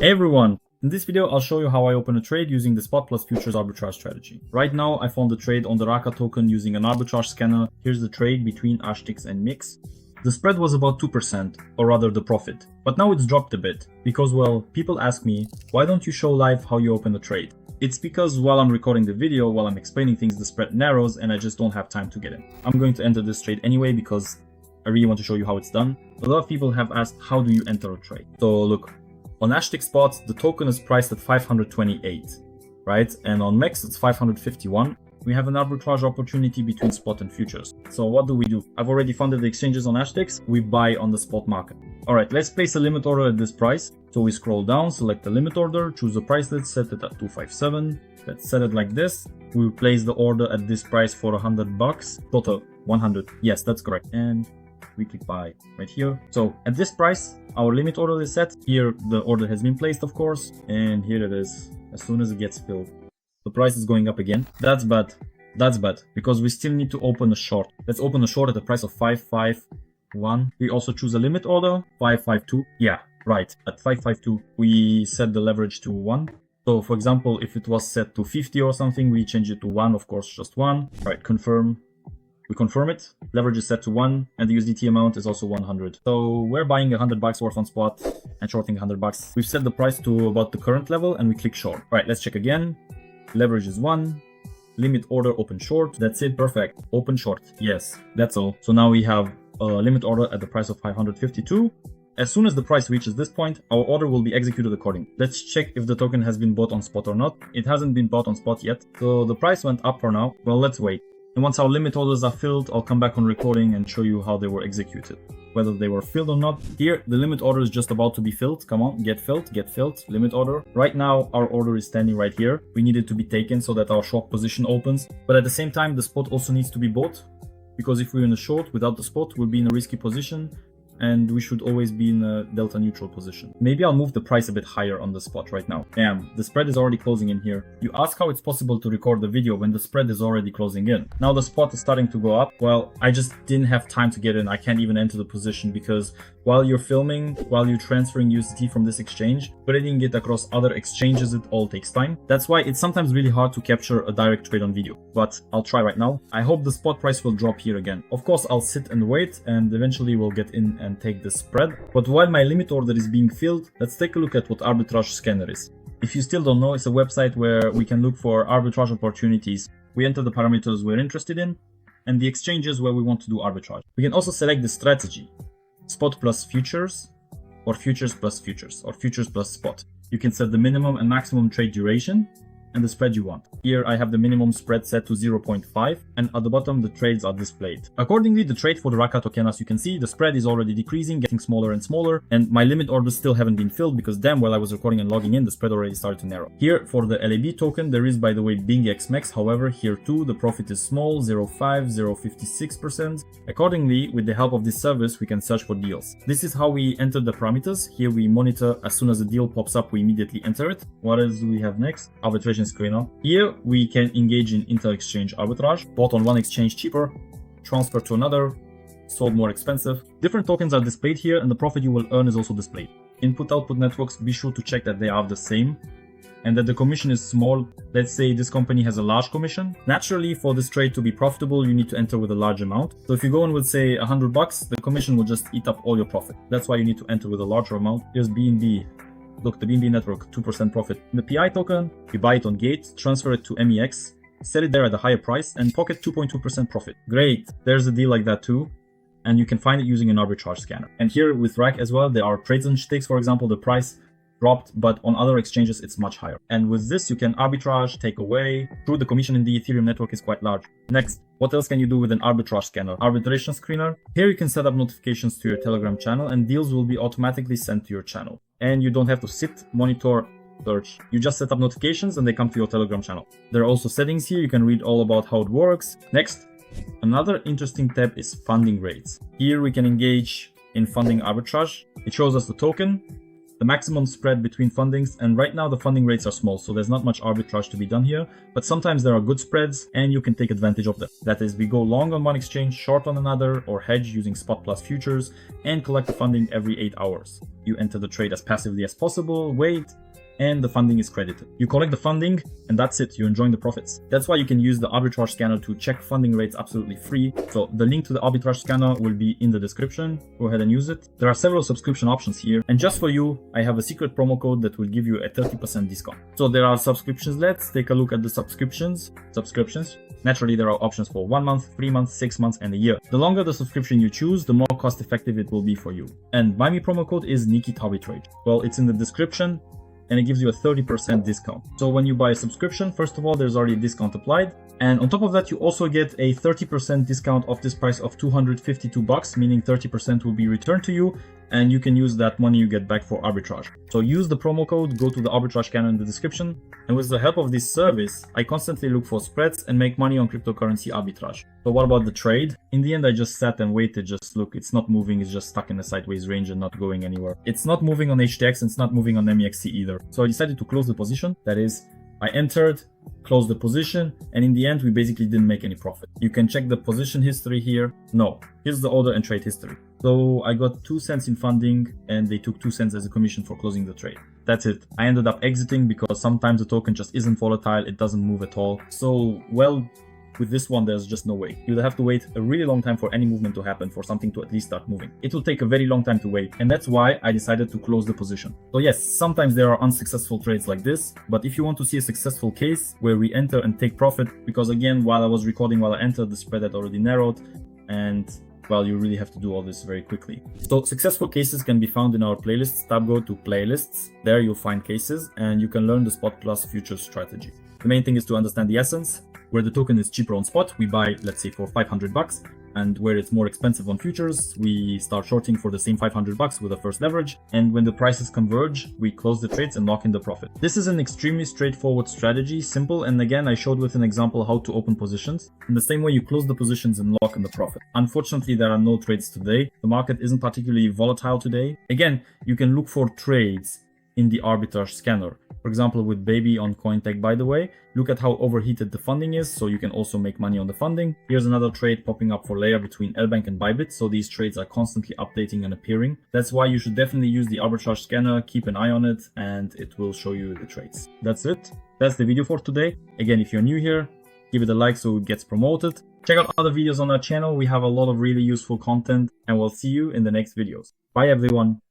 Hey everyone! In this video, I'll show you how I open a trade using the spot plus futures arbitrage strategy. Right now, I found the trade on the RACA token using an arbitrage scanner. Here's the trade between HTX and MEXC. The spread was about 2%, or rather the profit. But now it's dropped a bit, because well, people ask me, why don't you show live how you open the trade? It's because while I'm recording the video, while I'm explaining things, the spread narrows and I just don't have time to get in. I'm going to enter this trade anyway because I really want to show you how it's done. A lot of people have asked, how do you enter a trade? So look. On HTX spot, the token is priced at 528, right? And on MEXC, it's 551. We have an arbitrage opportunity between spot and futures. So what do we do? I've already funded the exchanges on HTX. We buy on the spot market. All right, let's place a limit order at this price. So we scroll down, select the limit order, choose the price, let's set it at 257. Let's set it like this. We will place the order at this price for $100, total 100. Yes, that's correct. And we click buy right here. So at this price, our limit order is set. Here the order has been placed, of course, and here it is. As soon as it gets filled, the price is going up again. That's bad. That's bad because we still need to open a short. Let's open a short at the price of 551. We also choose a limit order 552. Yeah, right. At 552, we set the leverage to 1. So for example, if it was set to 50 or something, we change it to 1, of course, just 1. All right, confirm. We confirm it, leverage is set to 1, and the USDT amount is also 100. So we're buying $100 worth on spot and shorting $100. We've set the price to about the current level and we click short. All right, let's check again. Leverage is 1, limit order open short. That's it, perfect. Open short, yes, that's all. So now we have a limit order at the price of 552. As soon as the price reaches this point, our order will be executed accordingly. Let's check if the token has been bought on spot or not. It hasn't been bought on spot yet, so the price went up for now. Well, let's wait. And once our limit orders are filled, I'll come back on recording and show you how they were executed. Whether they were filled or not. Here, the limit order is just about to be filled. Come on, get filled, limit order. Right now, our order is standing right here. We need it to be taken so that our short position opens. But at the same time, the spot also needs to be bought. Because if we're in a short without the spot, we'll be in a risky position. And we should always be in a delta neutral position. Maybe I'll move the price a bit higher on the spot right now. Damn, the spread is already closing in here. You ask how it's possible to record the video when the spread is already closing in. Now the spot is starting to go up. Well, I just didn't have time to get in. I can't even enter the position because while you're filming, while you're transferring USDT from this exchange, spreading it across other exchanges, it all takes time. That's why it's sometimes really hard to capture a direct trade on video. But I'll try right now. I hope the spot price will drop here again. Of course, I'll sit and wait and eventually we'll get in and take the spread. But while my limit order is being filled, let's take a look at what Arbitrage Scanner is. If you still don't know, it's a website where we can look for arbitrage opportunities. We enter the parameters we're interested in and the exchanges where we want to do arbitrage. We can also select the strategy, spot plus futures, or futures plus futures, or futures plus spot. You can set the minimum and maximum trade duration and the spread you want. Here I have the minimum spread set to 0.5 and at the bottom the trades are displayed. Accordingly, the trade for the RACA token, as you can see, the spread is already decreasing, getting smaller and smaller, and my limit orders still haven't been filled because damn, while I was recording and logging in, the spread already started to narrow. Here for the LAB token, there is by the way HTX MEXC, however here too the profit is small, 0.56%. Accordingly, with the help of this service, we can search for deals. This is how we enter the parameters. Here we monitor as soon as a deal pops up, we immediately enter it. What else do we have next? Arbitration Scanner. Here we can engage in inter-exchange arbitrage, bought on one exchange cheaper, transfer to another, sold more expensive. Different tokens are displayed here and the profit you will earn is also displayed. Input-output networks, be sure to check that they are the same and that the commission is small. Let's say this company has a large commission. Naturally, for this trade to be profitable, you need to enter with a large amount. So if you go in with say $100, the commission will just eat up all your profit. That's why you need to enter with a larger amount. Here's BNB. Look, the BNB network, 2% profit. The PI token, you buy it on Gate, transfer it to MEXC, set it there at a higher price, and pocket 2.2% profit. Great, there's a deal like that too. And you can find it using an arbitrage scanner. And here with RAC as well, there are trades and HTX, for example, the price dropped, but on other exchanges, it's much higher. And with this, you can arbitrage, take away. True, the commission in the Ethereum network is quite large. Next, what else can you do with an arbitrage scanner? Arbitration Scanner. Here you can set up notifications to your Telegram channel and deals will be automatically sent to your channel. And you don't have to sit, monitor, search. You just set up notifications and they come to your Telegram channel. There are also settings here. You can read all about how it works. Next, another interesting tab is funding rates. Here we can engage in funding arbitrage. It shows us the token the maximum spread between fundings, and right now the funding rates are small, so there's not much arbitrage to be done here, but sometimes there are good spreads and you can take advantage of them. That is, we go long on one exchange, short on another, or hedge using spot plus futures and collect the funding every 8 hours. You enter the trade as passively as possible, wait, and the funding is credited. You collect the funding and that's it, you're enjoying the profits. That's why you can use the Arbitrage Scanner to check funding rates absolutely free. So the link to the Arbitrage Scanner will be in the description. Go ahead and use it. There are several subscription options here, and just for you, I have a secret promo code that will give you a 30% discount. So there are subscriptions. Let's take a look at the subscriptions. Naturally, there are options for 1 month, 3 months, 6 months, and a year. The longer the subscription you choose, the more cost effective it will be for you. And my promo code is Nikit Arbitrage. Well, it's in the description, and it gives you a 30% discount. So when you buy a subscription, first of all, there's already a discount applied. And on top of that, you also get a 30% discount off this price of $252, meaning 30% will be returned to you, and you can use that money you get back for arbitrage. So use the promo code, go to the Arbitrage Scanner in the description, and with the help of this service, I constantly look for spreads and make money on cryptocurrency arbitrage. So what about the trade? In the end, I just sat and waited. Just look, it's not moving, it's just stuck in a sideways range and not going anywhere. It's not moving on HTX and it's not moving on MEXC either. So I decided to close the position. That is, I entered, closed the position, and in the end, we basically didn't make any profit. You can check the position history here. No, here's the order and trade history. So I got 2 cents in funding and they took 2 cents as a commission for closing the trade. That's it. I ended up exiting because sometimes the token just isn't volatile. It doesn't move at all. So, well, with this one, there's just no way. You'll have to wait a really long time for any movement to happen, for something to at least start moving. It will take a very long time to wait, and that's why I decided to close the position. So yes, sometimes there are unsuccessful trades like this, but if you want to see a successful case where we enter and take profit, because again, while I was recording, while I entered, the spread had already narrowed, and well, you really have to do all this very quickly. So successful cases can be found in our playlists tab. Go to playlists. There you'll find cases and you can learn the spot plus futures strategy. The main thing is to understand the essence. Where the token is cheaper on spot, we buy, let's say, for $500, and where it's more expensive on futures, we start shorting for the same $500 with the first leverage, and when the prices converge, we close the trades and lock in the profit. This is an extremely straightforward strategy, simple, and again, I showed with an example how to open positions. In the same way, you close the positions and lock in the profit. Unfortunately, there are no trades today. The market isn't particularly volatile today. Again, you can look for trades in the Arbitrage Scanner. For example, with Baby on CoinTech, by the way, look at how overheated the funding is, so you can also make money on the funding. Here's another trade popping up for Leia between LBank and Bybit, so these trades are constantly updating and appearing. That's why you should definitely use the Arbitrage Scanner, keep an eye on it, and it will show you the trades. That's it. That's the video for today. Again, if you're new here, give it a like so it gets promoted. Check out other videos on our channel. We have a lot of really useful content, and we'll see you in the next videos. Bye everyone.